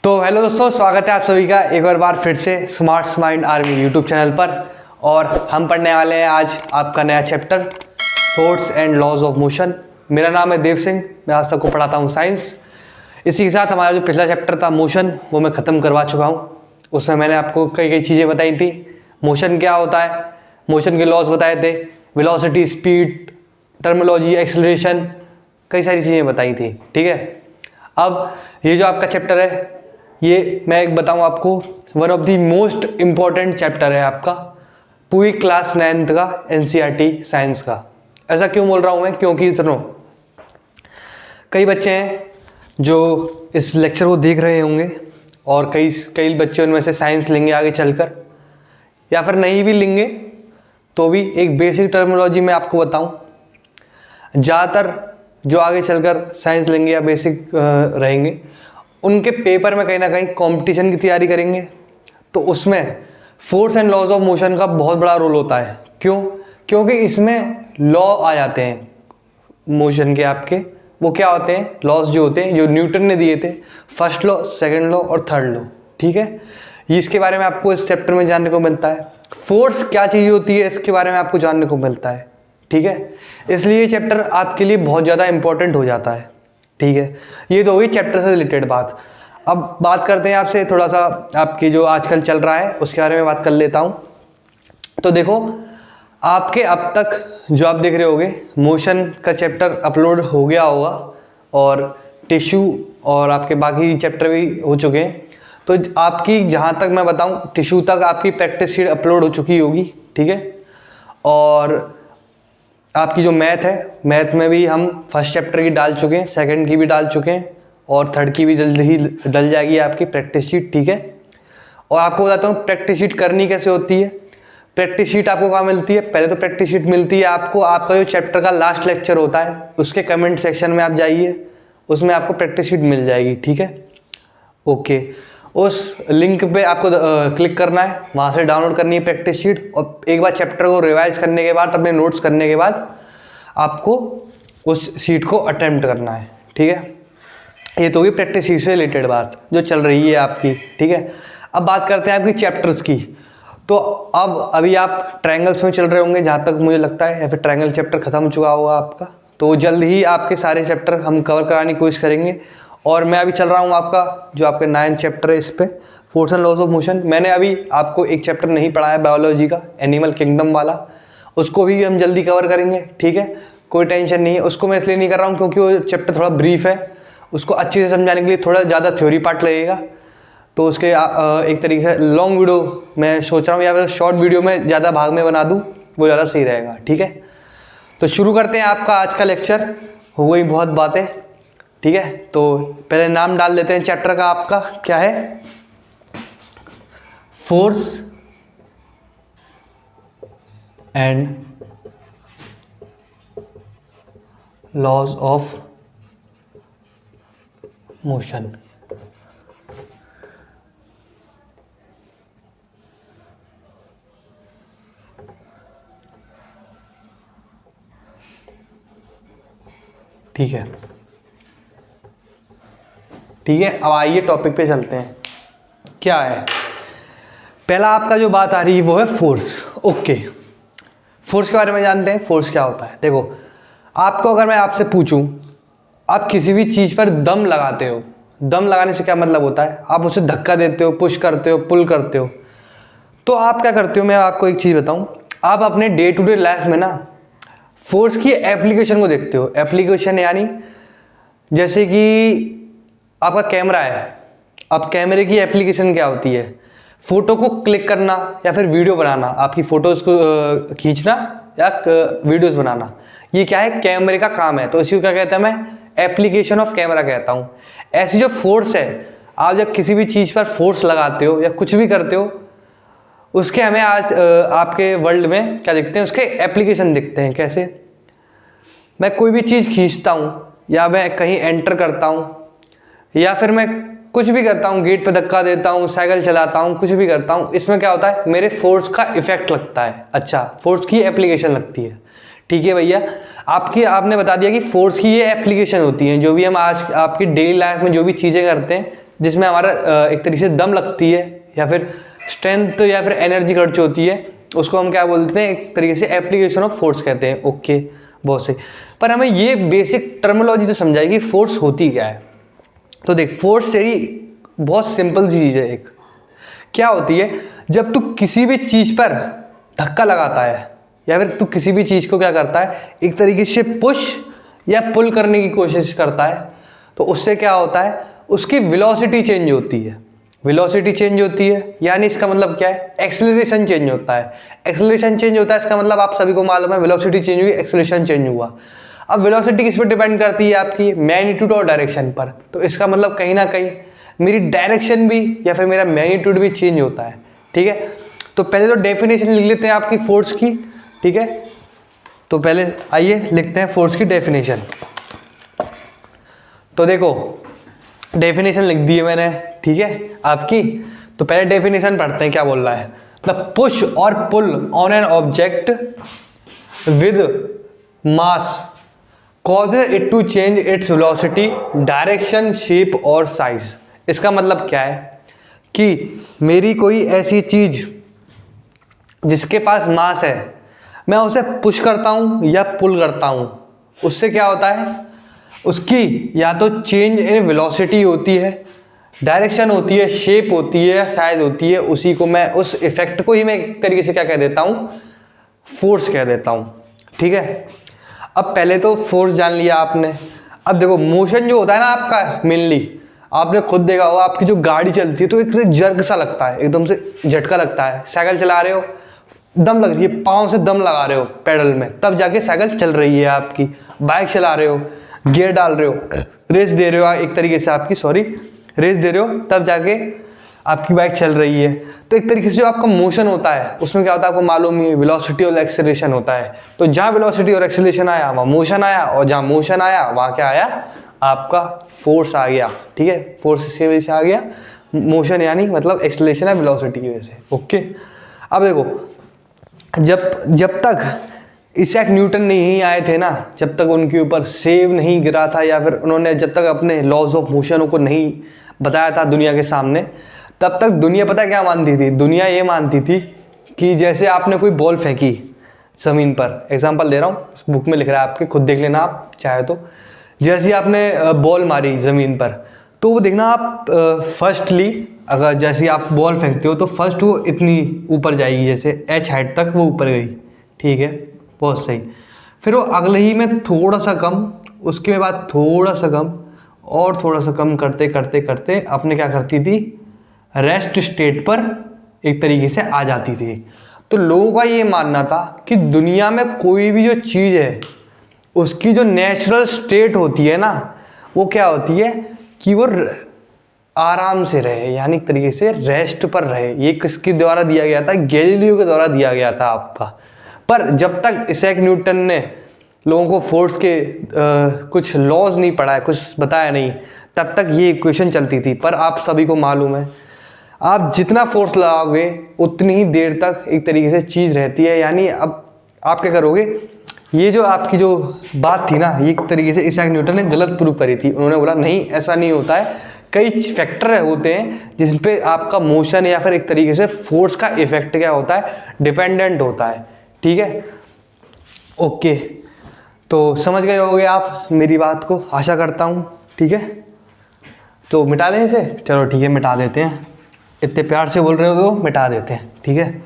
तो हेलो दोस्तों, स्वागत है आप सभी का एक और बार फिर से smart mind army YouTube channel पर। और हम पढ़ने वाले हैं आज आपका नया chapter force and laws of motion. मेरा नाम है देव सिंह, मैं आप सबको पढ़ाता हूँ साइंस। इसी के साथ हमारा जो पिछला चैप्टर था मोशन, वो मैं ख़त्म करवा चुका हूँ। उसमें मैंने आपको कई कई चीज़ें बताई थी। मोशन क्या होता है, मोशन के लॉज बताए थे, वेलोसिटी, स्पीड, टर्मिनोलॉजी, एक्सेलरेशन, कई सारी चीज़ें बताई थी। ठीक है, अब ये जो आपका चैप्टर है, ये मैं एक बताऊं आपको, one of the most important chapter है आपका पूरी क्लास 9th का एनसीईआरटी साइंस का। ऐसा क्यों बोल रहा हूं मैं, क्योंकि सुनो, कई बच्चे हैं जो इस लेक्चर को देख रहे होंगे और कई बच्चे उनमें से साइंस लेंगे आगे चलकर, या फिर नहीं भी लेंगे तो भी एक बेसिक टर्मिनोलॉजी मैं आपको बताऊं। ज़्यादातर जो आगे चलकर साइंस लेंगे या बेसिक रहेंगे, उनके पेपर में कहीं ना कहीं कंपटीशन की तैयारी करेंगे, तो उसमें force and laws of motion का बहुत बड़ा रोल होता है। क्यों? क्योंकि इसमें लॉ आ जाते हैं मोशन के आपके। वो क्या होते हैं? लॉज जो होते हैं, जो न्यूटन ने दिए थे, फर्स्ट लॉ, सेकंड लॉ और थर्ड लॉ। ठीक है, ये इसके बारे में आपको इस चैप्टर में जानने को मिलता है। फोर्स क्या चीज़ होती है, इसके बारे में आपको जानने को मिलता है। ठीक है, इसलिए ये चैप्टर आपके लिए बहुत ज़्यादा इंपॉर्टेंट हो जाता है। ठीक है, ये तो हुई चैप्टर से रिलेटेड बात। अब बात करते हैं आपसे थोड़ा सा आपकी जो आजकल चल रहा है उसके बारे में बात कर लेता हूँ। तो देखो, आपके अब तक जो आप देख रहे होगे, मोशन का चैप्टर अपलोड हो गया होगा और टिश्यू और आपके बाकी चैप्टर भी हो चुके हैं। तो आपकी, जहाँ तक मैं बताऊँ, टिश्यू तक आपकी प्रैक्टिस शीट अपलोड हो चुकी होगी। ठीक है, और आपकी जो मैथ है, मैथ में भी हम फर्स्ट चैप्टर की डाल चुके हैं, सेकंड की भी डाल चुके हैं और थर्ड की भी जल्द ही डल जाएगी आपकी प्रैक्टिस शीट। ठीक है, और आपको बताता हूँ प्रैक्टिस शीट करनी कैसे होती है। प्रैक्टिस शीट आपको कहाँ मिलती है? पहले तो प्रैक्टिस शीट मिलती है आपको, आपका जो चैप्टर का लास्ट लेक्चर होता है उसके कमेंट सेक्शन में आप जाइए, उसमें आपको प्रैक्टिस शीट मिल जाएगी। ठीक है, ओके, उस लिंक पे आपको क्लिक करना है, वहाँ से डाउनलोड करनी है प्रैक्टिस शीट, और एक बार चैप्टर को रिवाइज करने के बाद, अपने नोट्स करने के बाद, आपको उस शीट को अटेम्प्ट करना है। ठीक है, ये तो होगी प्रैक्टिस शीट से रिलेटेड बात जो चल रही है आपकी। ठीक है, अब बात करते हैं आपकी चैप्टर्स की। तो अब अभी आप ट्रायंगल्स में चल रहे होंगे जहाँ तक मुझे लगता है, या फिर ट्रायंगल चैप्टर खत्म हो चुका होगा आपका। तो जल्द ही आपके सारे चैप्टर हम कवर कराने की कोशिश करेंगे। और मैं अभी चल रहा हूँ आपका जो आपका 9th चैप्टर है, इस पे force and laws of motion. मैंने अभी आपको एक चैप्टर नहीं पढ़ा है बायोलॉजी का, एनिमल किंगडम वाला, उसको भी हम जल्दी कवर करेंगे। ठीक है, कोई टेंशन नहीं है। उसको मैं इसलिए नहीं कर रहा हूँ क्योंकि वो चैप्टर थोड़ा ब्रीफ है, उसको अच्छे से समझाने के लिए थोड़ा ज़्यादा थ्योरी पार्ट लगेगा। तो उसके एक तरीके से लॉन्ग वीडियो मैं सोच रहा हूँ, या फिर शॉर्ट वीडियो में ज़्यादा भाग में बना दूँ, वो ज़्यादा सही रहेगा। ठीक है, तो शुरू करते हैं आपका आज का लेक्चर। हो गई बहुत बातें। ठीक है, तो पहले नाम डाल देते हैं चैप्टर का। आपका क्या है? Force and laws of motion. ठीक है, ठीक है, अब आइए टॉपिक पे चलते हैं। क्या है पहला आपका जो बात आ रही है वो है फोर्स। ओके, फोर्स के बारे में जानते हैं। फोर्स क्या होता है? देखो, आपको अगर मैं आपसे पूछूं, आप किसी भी चीज़ पर दम लगाते हो, दम लगाने से क्या मतलब होता है? आप उसे धक्का देते हो, पुश करते हो, पुल करते हो। तो आप क्या करते हो, मैं आपको एक चीज़ बताऊं, आप अपने डे टू डे लाइफ में ना फोर्स की एप्लीकेशन को देखते हो। एप्लीकेशन यानी जैसे कि आपका कैमरा है, अब कैमरे की एप्लीकेशन क्या होती है? फोटो को क्लिक करना या फिर वीडियो बनाना, आपकी फोटोज़ को खींचना या वीडियोस बनाना, ये क्या है? कैमरे का काम है। तो इसी को क्या कहता है? मैं एप्लीकेशन ऑफ कैमरा कहता हूँ। ऐसी जो फोर्स है, आप जब किसी भी चीज़ पर फोर्स लगाते हो या कुछ भी करते हो, उसके हमें आज आपके वर्ल्ड में क्या दिखते हैं? उसके एप्लीकेशन दिखते हैं। कैसे? मैं कोई भी चीज़ खींचता हूँ, या मैं कहीं एंटर करता हूँ, या फिर मैं कुछ भी करता हूँ, गेट पे धक्का देता हूँ, साइकिल चलाता हूँ, कुछ भी करता हूँ, इसमें क्या होता है? मेरे फोर्स का इफेक्ट लगता है। अच्छा, फोर्स की एप्लीकेशन लगती है। ठीक है भैया, आपने बता दिया कि फोर्स की ये एप्लीकेशन होती है। जो भी हम आज आपकी डेली लाइफ में जो भी चीज़ें करते हैं, जिसमें हमारा एक तरीके से दम लगती है या फिर स्ट्रेंथ या फिर एनर्जी खर्च होती है, उसको हम क्या बोलते हैं, एक तरीके से एप्लीकेशन ऑफ फोर्स कहते हैं। ओके, बहुत सही। पर हमें ये बेसिक टर्मिनोलॉजी तो समझाई कि फोर्स होती क्या है। तो देख, फोर्स तेरी बहुत सिंपल सी चीज़ है। एक क्या होती है, जब तू किसी भी चीज़ पर धक्का लगाता है या फिर तू किसी भी चीज़ को क्या करता है, एक तरीके से पुश या पुल करने की कोशिश करता है, तो उससे क्या होता है, उसकी वेलोसिटी चेंज होती है। वेलोसिटी चेंज होती है यानी इसका मतलब क्या है, एक्सेलरेशन चेंज होता है। एक्सेलरेशन चेंज होता है, इसका मतलब आप सभी को मालूम है, वेलोसिटी चेंज हुई, एक्सेलरेशन चेंज हुआ। अब वेलोसिटी किस पर डिपेंड करती है, आपकी मैग्नीट्यूड और डायरेक्शन पर। तो इसका मतलब कहीं ना कहीं मेरी डायरेक्शन भी या फिर मेरा मैग्नीट्यूड भी चेंज होता है। ठीक है, तो पहले तो डेफिनेशन लिख लेते हैं आपकी फोर्स की। ठीक है, तो पहले आइए लिखते हैं फोर्स की डेफिनेशन। तो देखो, डेफिनेशन लिख दी है मैंने, ठीक है आपकी। तो पहले डेफिनेशन पढ़ते हैं, क्या बोल रहा है। द पुश और pull on an object with mass causes it to change its velocity, direction, shape और size। इसका मतलब क्या है कि मेरी कोई ऐसी चीज जिसके पास मास है, मैं उसे पुश करता हूं या पुल करता हूं, उससे क्या होता है, उसकी या तो चेंज इन वेलोसिटी होती है, डायरेक्शन होती है, शेप होती है या साइज होती है। उसी को मैं, उस इफेक्ट को ही मैं एक तरीके से क्या कह देता हूं, फोर्स कह देता हूं। ठीक है, अब पहले तो फोर्स जान लिया आपने। अब देखो, मोशन जो होता है ना आपका, मेनली आपने खुद देखा होगा, आपकी जो गाड़ी चलती है तो एक जर्क सा लगता है, एकदम से झटका लगता है। साइकिल चला रहे हो, दम लग रही है, पाँव से दम लगा रहे हो पेडल में, तब जाके साइकिल चल रही है आपकी। बाइक चला रहे हो, गियर डाल रहे हो, रेस दे रहे हो एक तरीके से आपकी, रेस दे रहे हो, तब जाके आपकी बाइक चल रही है। तो एक तरीके से जो आपका मोशन होता है उसमें क्या होता है, आपको मालूम ही है, वेलोसिटी और एक्सेलरेशन होता है। तो जहाँ वेलोसिटी और एक्सेलरेशन आया वहाँ मोशन आया, और जहाँ मोशन आया वहाँ क्या आया, आपका फोर्स आ गया। ठीक है, फोर्स इसी वजह से आ गया, मोशन यानी मतलब एक्सेलरेशन है वेलोसिटी की वजह से। ओके, अब देखो, जब तक इसैक न्यूटन नहीं आए थे ना, जब तक उनके ऊपर सेब नहीं गिरा था या फिर उन्होंने जब तक अपने लॉज ऑफ मोशन को नहीं बताया था दुनिया के सामने, तब तक दुनिया पता क्या मानती थी, दुनिया ये मानती थी कि जैसे आपने कोई बॉल फेंकी ज़मीन पर, एग्जांपल दे रहा हूँ, इस बुक में लिख रहा है आपके, खुद देख लेना आप चाहे तो। जैसे आपने बॉल मारी ज़मीन पर, तो वो देखना आप फर्स्टली, अगर जैसे आप बॉल फेंकते हो तो फर्स्ट वो इतनी ऊपर जाएगी, जैसे h हाइट तक वो ऊपर गई। ठीक है, बहुत सही। फिर वो अगले ही में थोड़ा सा कम, उसके बाद थोड़ा सा कम और थोड़ा सा कम करते करते करते आपने क्या करती थी, रेस्ट स्टेट पर एक तरीके से आ जाती थी। तो लोगों का ये मानना था कि दुनिया में कोई भी जो चीज़ है उसकी जो नेचुरल स्टेट होती है ना, वो क्या होती है कि वो आराम से रहे, यानी एक तरीके से रेस्ट पर रहे। ये किसके द्वारा दिया गया था, गैलीलियो के द्वारा दिया गया था आपका। पर जब तक इसैक न्यूटन ने लोगों को फोर्स के कुछ लॉज नहीं पढ़ाया, कुछ बताया नहीं, तब तक ये इक्वेशन चलती थी। पर आप सभी को मालूम है, आप जितना फोर्स लगाओगे उतनी ही देर तक एक तरीके से चीज़ रहती है। यानी अब आप क्या करोगे, ये जो आपकी जो बात थी ना, ये एक तरीके से इसैक न्यूटन ने गलत प्रूव करी थी। उन्होंने बोला नहीं, ऐसा नहीं होता है, कई फैक्टर होते हैं जिन पे आपका मोशन या फिर एक तरीके से फोर्स का इफेक्ट क्या होता है, डिपेंडेंट होता है। ठीक है, ओके, तो समझ गए होगे आप मेरी बात को, आशा करता हूँ। ठीक है, तो मिटा दें इसे, चलो ठीक है मिटा देते हैं, इतने प्यार से बोल रहे हो तो मिटा देते हैं। ठीक है,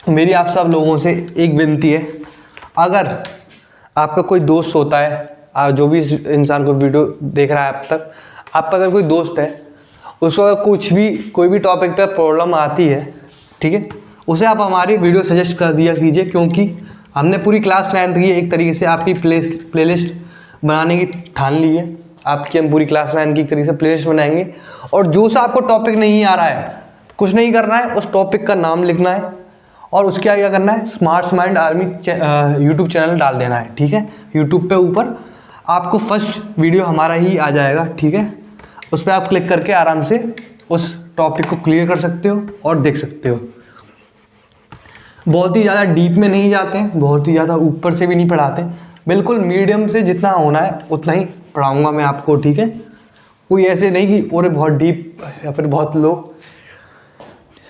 मेरी आप सब लोगों से एक विनती है, अगर आपका कोई दोस्त होता है, जो भी इंसान को वीडियो देख रहा है अब तक, आपका अगर कोई दोस्त है, उसको अगर कोई भी टॉपिक पर प्रॉब्लम आती है, ठीक है, उसे आप हमारी वीडियो सजेस्ट कर दिया कीजिए, क्योंकि हमने पूरी क्लास 9th की एक तरीके से आपकी प्लेलिस्ट बनाने की ठान ली है। आपकी हम पूरी क्लास 9 की एक तरीके से प्लेलिस्ट बनाएंगे, और जो सा आपको टॉपिक नहीं आ रहा है, कुछ नहीं करना है, उस टॉपिक का नाम लिखना है और उसके आगे क्या करना है, smart mind army YouTube channel डाल देना है। ठीक है, यूट्यूब पे ऊपर आपको फर्स्ट वीडियो हमारा ही आ जाएगा। ठीक है, उस पर आप क्लिक करके आराम से उस टॉपिक को क्लियर कर सकते हो और देख सकते हो। बहुत ही ज़्यादा डीप में नहीं जाते हैं, बहुत ही ज़्यादा ऊपर से भी नहीं पढ़ाते हैं, बिल्कुल मीडियम से जितना होना है उतना ही पढ़ाऊँगा मैं आपको, ठीक है। कोई ऐसे नहीं कि पूरे बहुत डीप या फिर बहुत लो।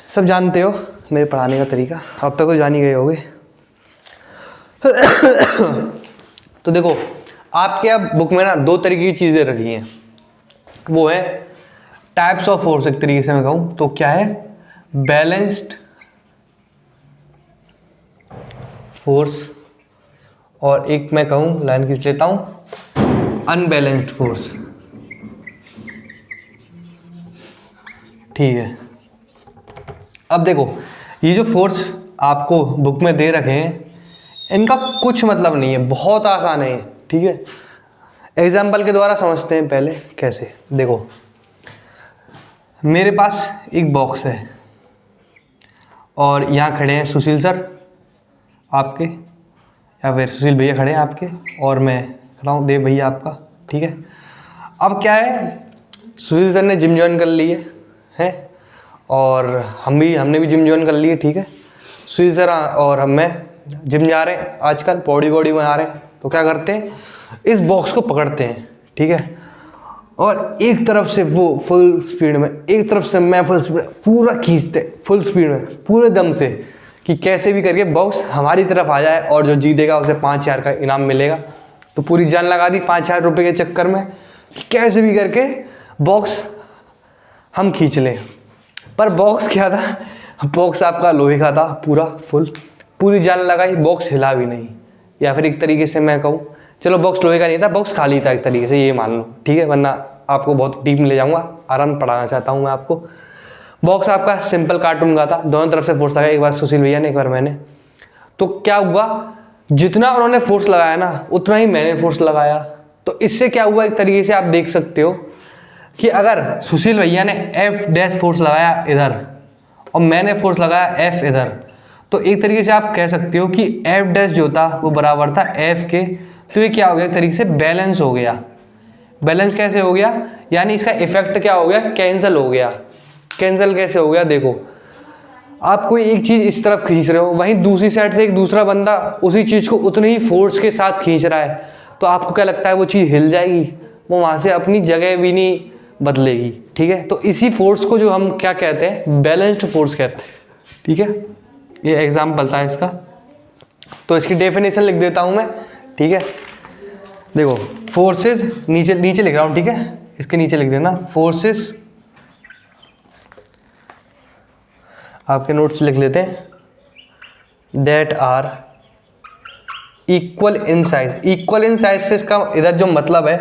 सब जानते हो मेरे पढ़ाने का तरीका, अब तक तो जान ही गए होगे। तो देखो आपके अब बुक में ना दो तरीके की चीज़ें रखी हैं, वो है टाइप्स ऑफ फोर्स, एक तरीके से मैं कहूँ तो क्या है, बैलेंस्ड फोर्स, और एक मैं कहूँ लाइन खींच लेता हूँ, अनबैलेंस्ड फोर्स, ठीक है। अब देखो ये जो फोर्स आपको बुक में दे रखे हैं इनका कुछ मतलब नहीं है, बहुत आसान है, ठीक है। एग्जाम्पल के द्वारा समझते हैं पहले कैसे। देखो मेरे पास एक बॉक्स है और यहाँ खड़े हैं सुशील सर आपके, या फिर सुशील भैया खड़े हैं आपके, और मैं खड़ा हूँ देव भैया आपका, ठीक है। अब क्या है, सुशील सर ने जिम ज्वाइन कर ली है और हमने भी जिम ज्वाइन कर ली है, ठीक है। सुशील सर और मैं जिम जा रहे हैं आजकल, बॉडी बना रहे हैं, तो क्या करते हैं, इस बॉक्स को पकड़ते हैं, ठीक है, और एक तरफ से वो फुल स्पीड में, एक तरफ से मैं फुल स्पीड, पूरा खींचते फुल स्पीड में पूरे दम से, कि कैसे भी करके बॉक्स हमारी तरफ आ जाए और जो जीतेगा उसे 5,000 का इनाम मिलेगा। तो पूरी जान लगा दी 5,000 रुपये के चक्कर में, कि कैसे भी करके बॉक्स हम खींच लें। पर बॉक्स क्या था, बॉक्स आपका लोहे का था, पूरा फुल, पूरी जान लगाई, बॉक्स हिला भी नहीं। या फिर एक तरीके से मैं कहूँ, चलो बॉक्स लोहे का नहीं था, बॉक्स खाली था एक तरीके से, ये मान लो, ठीक है, वरना आपको बहुत डीप में ले जाऊँगा, आराम पढ़ाना चाहता हूँ मैं आपको। बॉक्स आपका सिंपल कार्टून का था, दोनों तरफ से फोर्स लगाया, एक बार सुशील भैया ने, एक बार मैंने। तो क्या हुआ, जितना उन्होंने फोर्स लगाया ना उतना ही मैंने फोर्स लगाया। तो इससे क्या हुआ, एक तरीके से आप देख सकते हो कि अगर सुशील भैया ने F' फोर्स लगाया इधर और मैंने फोर्स लगाया F इधर, तो एक तरीके से आप कह सकते हो कि F' जो था वो बराबर था F के। तो ये क्या हो गया, एक तरीके से बैलेंस हो गया। बैलेंस कैसे हो गया, यानी इसका इफेक्ट क्या हो गया, कैंसिल हो गया। कैंसिल कैसे हो गया, देखो आप कोई एक चीज़ इस तरफ खींच रहे हो, वहीं दूसरी साइड से एक दूसरा बंदा उसी चीज़ को उतने ही फोर्स के साथ खींच रहा है, तो आपको क्या लगता है, वो चीज़ हिल जाएगी, वो वहाँ से अपनी जगह भी नहीं बदलेगी, ठीक है। तो इसी फोर्स को जो हम क्या कहते हैं, बैलेंस्ड फोर्स कहते हैं, ठीक है। ये एग्जाम्पल था इसका, तो इसकी डेफिनेशन लिख देता हूँ मैं, ठीक है। देखो फोर्सेस नीचे लिख रहा हूँ, ठीक है, इसके नीचे लिख देना, फोर्सेस, आपके नोट्स लिख लेते हैं, that are equal in size. Equal in size से इसका इधर जो मतलब है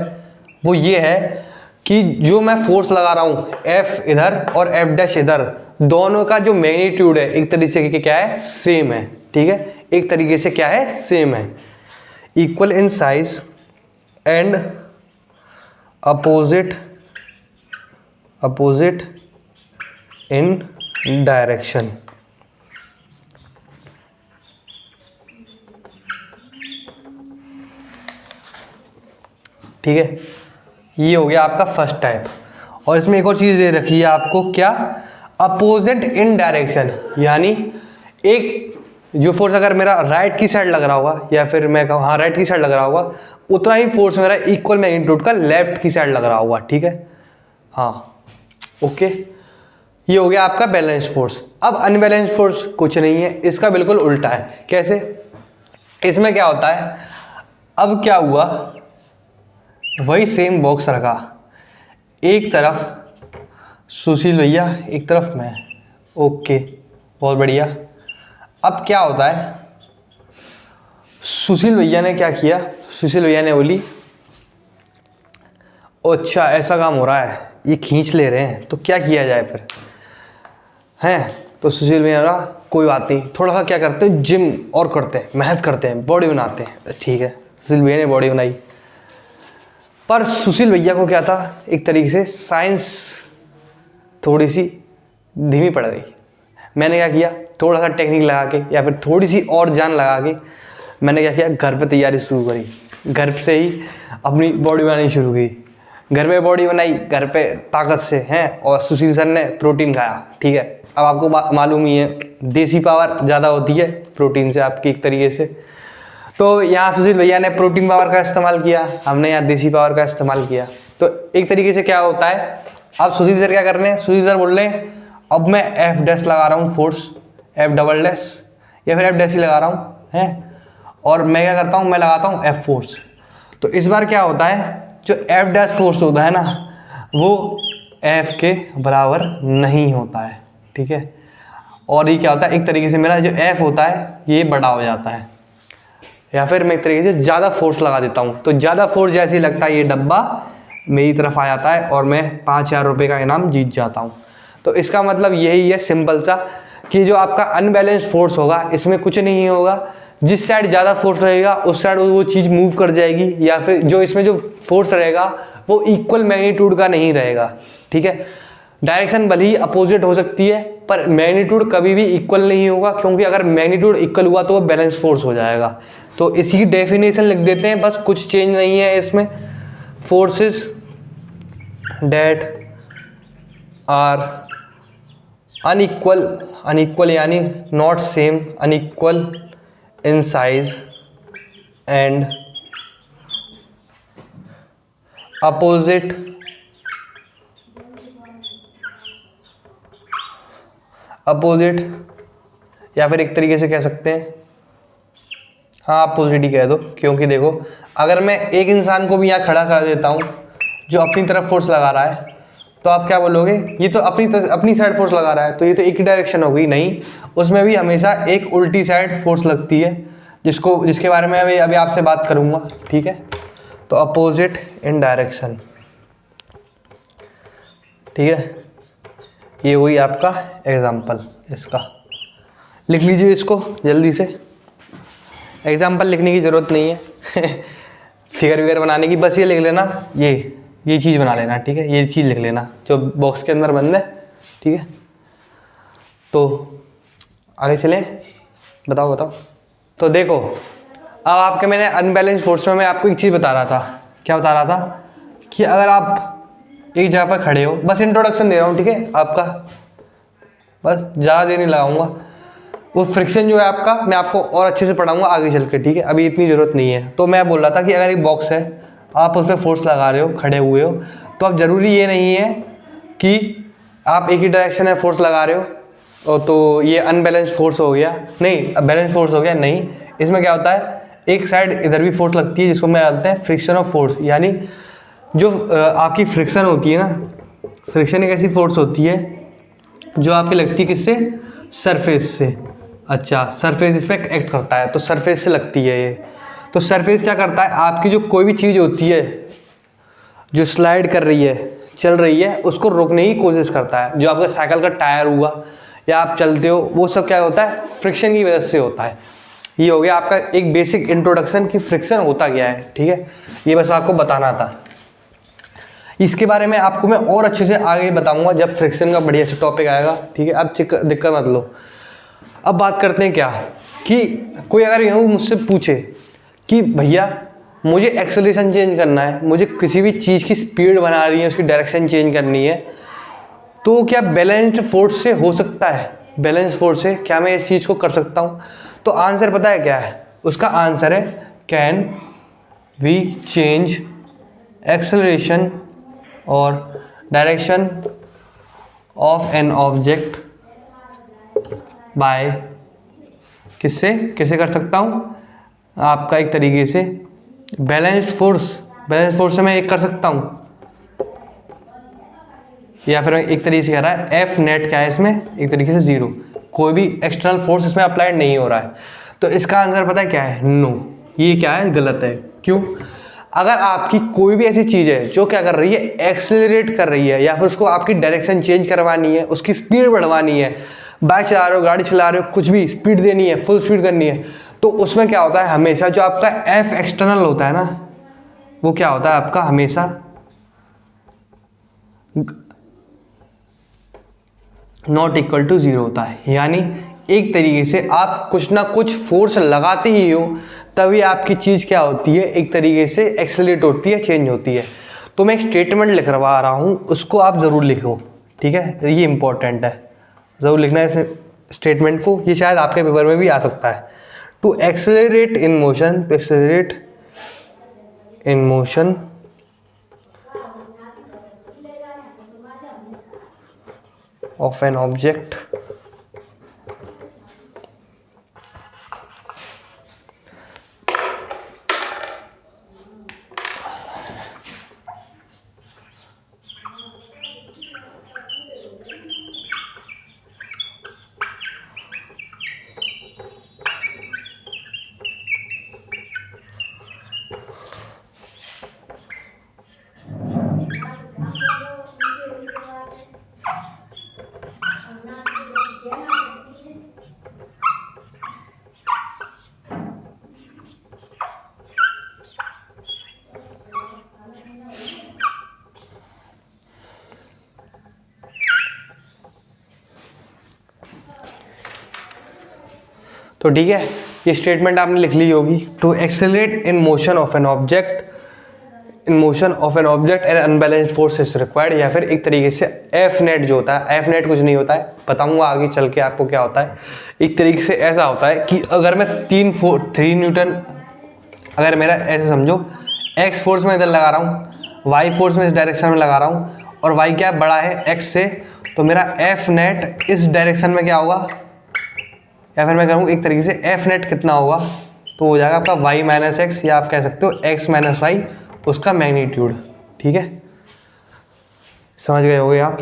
वो ये है कि जो मैं फोर्स लगा रहा हूँ F इधर और F' इधर, दोनों का जो मैग्नीट्यूड है एक तरीके से क्या है, सेम है, ठीक है। एक तरीके से क्या है, सेम है, equal in size and opposite in direction, ठीक है। ये हो गया आपका फर्स्ट टाइप। और इसमें एक और चीज़ दे रखी है आपको, क्या, अपोजिट इन डायरेक्शन, यानी एक जो फोर्स अगर मेरा राइट की साइड लग रहा होगा, या फिर मैं कहूँ हाँ राइट की साइड लग रहा होगा, उतना ही फोर्स मेरा इक्वल मैग्नीट्यूड का लेफ्ट की साइड लग रहा होगा, ठीक है। हाँ ओके, ये हो गया आपका बैलेंस फोर्स। अब अनबैलेंस फोर्स कुछ नहीं है, इसका बिल्कुल उल्टा है। कैसे, इसमें क्या होता है, अब क्या हुआ, वही सेम बॉक्स रखा, एक तरफ सुशील भैया, एक तरफ मैं, ओके बहुत बढ़िया। अब क्या होता है, सुशील भैया ने क्या किया, सुशील भैया ने बोली अच्छा ऐसा काम हो रहा है, ये खींच ले रहे हैं, तो क्या किया जाए फिर, हैं। तो सुशील भैया बोला कोई बात नहीं, थोड़ा सा क्या करते हैं, जिम और करते हैं, मेहनत करते हैं, बॉडी बनाते हैं, ठीक है। सुशील भैया ने बॉडी बनाई, पर सुशील भैया को क्या था, एक तरीके से साइंस थोड़ी सी धीमी पड़ गई। मैंने क्या किया, थोड़ा सा टेक्निक लगा के या फिर थोड़ी सी और जान लगा के मैंने क्या किया, घर पे तैयारी शुरू करी, घर से ही अपनी बॉडी बनानी शुरू की। घर पे बॉडी बनाई, घर पे ताकत से हैं, और सुशील सर ने प्रोटीन खाया, ठीक है। अब आपको मालूम ही है देसी पावर ज़्यादा होती है प्रोटीन से आपकी एक तरीके से। तो यहाँ सुशील भैया ने प्रोटीन पावर का इस्तेमाल किया, हमने यहाँ देसी पावर का इस्तेमाल किया। तो एक तरीके से क्या होता है, अब सुशील सर क्या कर रहे हैं, सुशील सर बोल रहे हैं अब मैं एफ डैश लगा रहा हूँ फोर्स, एफ डबल डैश या फिर एफ डैश ही लगा रहा हूँ है, और मैं क्या करता हूँ, मैं लगाता हूँ एफ फोर्स। तो इस बार क्या होता है, जो एफ डैश फोर्स होता है ना वो एफ के बराबर नहीं होता है, ठीक है। और ये क्या होता है, एक तरीके से मेरा जो एफ होता है ये बड़ा हो जाता है, या फिर मैं एक तरीके से ज़्यादा फोर्स लगा देता हूँ। तो ज़्यादा फोर्स जैसे ही लगता है ये डब्बा मेरी तरफ आ जाता है और मैं 5,000 रुपये का इनाम जीत जाता हूँ। तो इसका मतलब यही है सिंपल सा कि जो आपका अनबैलेंस्ड फोर्स होगा इसमें कुछ नहीं होगा, जिस साइड ज़्यादा फोर्स रहेगा उस साइड वो चीज़ मूव कर जाएगी, या फिर जो इसमें जो फोर्स रहेगा वो इक्वल मैग्नीट्यूड का नहीं रहेगा, ठीक है। डायरेक्शन भले ही अपोजिट हो सकती है पर मैग्नीट्यूड कभी भी इक्वल नहीं होगा, क्योंकि अगर मैग्नीट्यूड इक्वल हुआ तो वो बैलेंस फोर्स हो जाएगा। तो इसकी डेफिनेशन लिख देते हैं, बस कुछ चेंज नहीं है इसमें। फोर्सेस डेट आर अनइक्वल यानी not same, unequal in size and opposite या फिर एक तरीके से कह सकते हैं, हाँ अपोजिट ही कह दो, क्योंकि देखो अगर मैं एक इंसान को भी यहाँ खड़ा कर देता हूँ जो अपनी तरफ फोर्स लगा रहा है तो आप क्या बोलोगे, ये तो अपनी साइड फोर्स लगा रहा है तो ये तो एक ही डायरेक्शन हो गई। नहीं, उसमें भी हमेशा एक उल्टी साइड फोर्स लगती है, जिसके बारे में अभी आपसे बात करूँगा, ठीक है। तो अपोजिट इन डायरेक्शन, ठीक है, ये हुई आपका एग्जाम्पल। इसका लिख लीजिए इसको जल्दी से, एग्जाम्पल लिखने की ज़रूरत नहीं है फिगर विगर बनाने की, बस ये लिख लेना, ये चीज़ बना लेना, ठीक है, ये चीज़ लिख लेना जो बॉक्स के अंदर बंद है, ठीक है। तो आगे चलें, बताओ। तो देखो अब आपके मैंने अनबैलेंस फोर्स में मैं आपको एक चीज़ बता रहा था, क्या बता रहा था कि अगर आप एक जगह पर खड़े हो, बस इंट्रोडक्शन दे रहा हूँ, ठीक है आपका, बस ज़्यादा देर नहीं लगाऊंगा। वो फ्रिक्शन जो है आपका मैं आपको और अच्छे से पढ़ाऊंगा आगे चल के, ठीक है, अभी इतनी ज़रूरत नहीं है। तो मैं बोल रहा था कि अगर एक बॉक्स है, आप उस पर फोर्स लगा रहे हो, खड़े हुए हो, तो अब ज़रूरी ये नहीं है कि आप एक ही डायरेक्शन में फोर्स लगा रहे हो और तो ये अनबैलेंस फोर्स हो गया, नहीं बैलेंस फोर्स हो गया, नहीं। इसमें क्या होता है, एक साइड इधर भी फोर्स लगती है जिसको मैं बोलते हैं फ्रिक्शन ऑफ फोर्स, यानी जो आपकी फ्रिक्शन होती है ना, फ्रिक्शन एक ऐसी फोर्स होती है जो आपकी लगती है किससे, सरफेस से। अच्छा, सरफेस इस पर एक्ट करता है, तो सरफेस से लगती है ये। तो सरफेस क्या करता है, आपकी जो कोई भी चीज़ होती है जो स्लाइड कर रही है, चल रही है, उसको रोकने की कोशिश करता है। जो आपका साइकिल का टायर हुआ या आप चलते हो, वो सब क्या होता है, फ्रिक्शन की वजह से होता है। ये हो गया आपका एक बेसिक इंट्रोडक्शन कि फ्रिक्शन होता क्या है, ठीक है। ये बस आपको बताना था, इसके बारे में आपको मैं और अच्छे से आगे बताऊंगा जब फ्रिक्शन का बढ़िया से टॉपिक आएगा, ठीक है। अब दिक्कत मत लो। अब बात करते हैं क्या कि कोई अगर यूँ मुझसे पूछे कि भैया मुझे एक्सेलरेशन चेंज करना है, मुझे किसी भी चीज़ की स्पीड बना रही है, उसकी डायरेक्शन चेंज करनी है, तो क्या बैलेंस्ड फोर्स से हो सकता है, बैलेंस फोर्स से क्या मैं इस चीज़ को कर सकता हूँ? तो आंसर पता है क्या है, उसका आंसर है कैन वी चेंज एक्सेलरेशन और direction of an object by, किससे कर सकता हूँ, आपका एक तरीके से बैलेंस्ड फोर्स से मैं एक कर सकता हूँ, या फिर एक तरीके से कह रहा है एफ नेट क्या है इसमें, एक तरीके से जीरो, कोई भी एक्सटर्नल फोर्स इसमें अप्लाइड नहीं हो रहा है। तो इसका आंसर पता है क्या है, नो। ये क्या है, गलत है। क्यों? अगर आपकी कोई भी ऐसी चीज़ है जो क्या कर रही है, एक्सेलरेट कर रही है, या फिर उसको आपकी डायरेक्शन चेंज करवानी है, उसकी स्पीड बढ़वानी है, बाइक चला रहे हो, गाड़ी चला रहे हो, कुछ भी स्पीड देनी है, फुल स्पीड करनी है, तो उसमें क्या होता है, हमेशा जो आपका एफ एक्सटर्नल होता है ना, वो क्या होता है आपका हमेशा नॉट इक्वल टू जीरो होता है। यानी एक तरीके से आप कुछ ना कुछ फोर्स लगाते ही हो तभी आपकी चीज़ क्या होती है, एक तरीके से एक्सेलरेट होती है, चेंज होती है। तो मैं एक स्टेटमेंट लिखवा रहा हूँ, उसको आप ज़रूर लिखो, ठीक है। ये इंपॉर्टेंट है, ज़रूर लिखना है। स्टेटमेंट को, ये शायद आपके पेपर में भी आ सकता है। To accelerate in motion, to accelerate in motion of an object तो ठीक है, ये स्टेटमेंट आपने लिख ली होगी। To accelerate in motion of an object, in motion of an object and unbalanced force is required, या फिर एक तरीके से एफ नेट जो होता है, एफ नेट कुछ नहीं होता है, बताऊंगा आगे चल के आपको क्या होता है। एक तरीके से ऐसा होता है कि अगर मैं 3 न्यूटन, अगर मेरा ऐसे समझो एक्स फोर्स में इधर लगा रहा हूँ, वाई फोर्स में इस डायरेक्शन में लगा रहा हूँ, और वाई क्या बड़ा है एक्स से, तो मेरा एफ नेट इस डायरेक्शन में क्या होगा, या फिर मैं कहूँ एक तरीके से एफ नेट कितना होगा, तो हो जाएगा आपका वाई माइनस एक्स, या आप कह सकते हो एक्स माइनस वाई, उसका मैग्नीट्यूड। ठीक है, समझ गए होगे आप।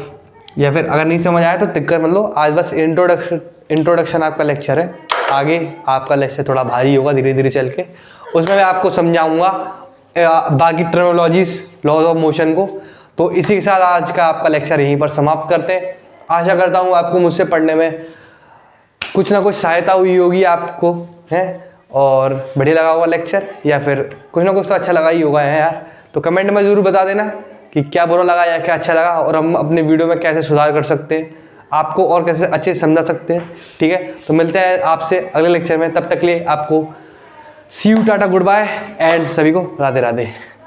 या फिर अगर नहीं समझ आया तो दिक्कत मत लो, आज बस इंट्रोडक्शन आपका लेक्चर है, आगे आपका लेक्चर थोड़ा भारी होगा धीरे धीरे चल के, उसमें मैं आपको समझाऊंगा बाकी टर्मिनोलॉजीज लॉज ऑफ मोशन को। तो इसी के साथ आज का आपका लेक्चर यहीं पर समाप्त करते हैं। आशा करता हूँ आपको मुझसे पढ़ने में कुछ ना कुछ सहायता हुई होगी आपको, है, और बढ़िया लगा होगा लेक्चर, या फिर कुछ ना कुछ तो अच्छा लगा ही होगा है यार। तो कमेंट में ज़रूर बता देना कि क्या बुरा लगा या क्या अच्छा लगा, और हम अपने वीडियो में कैसे सुधार कर सकते हैं, आपको और कैसे अच्छे से समझा सकते हैं। ठीक है, तो मिलते हैं आपसे अगले लेक्चर में, तब तक के लिए आपको see you, tata, good bye and सभी को राधे राधे।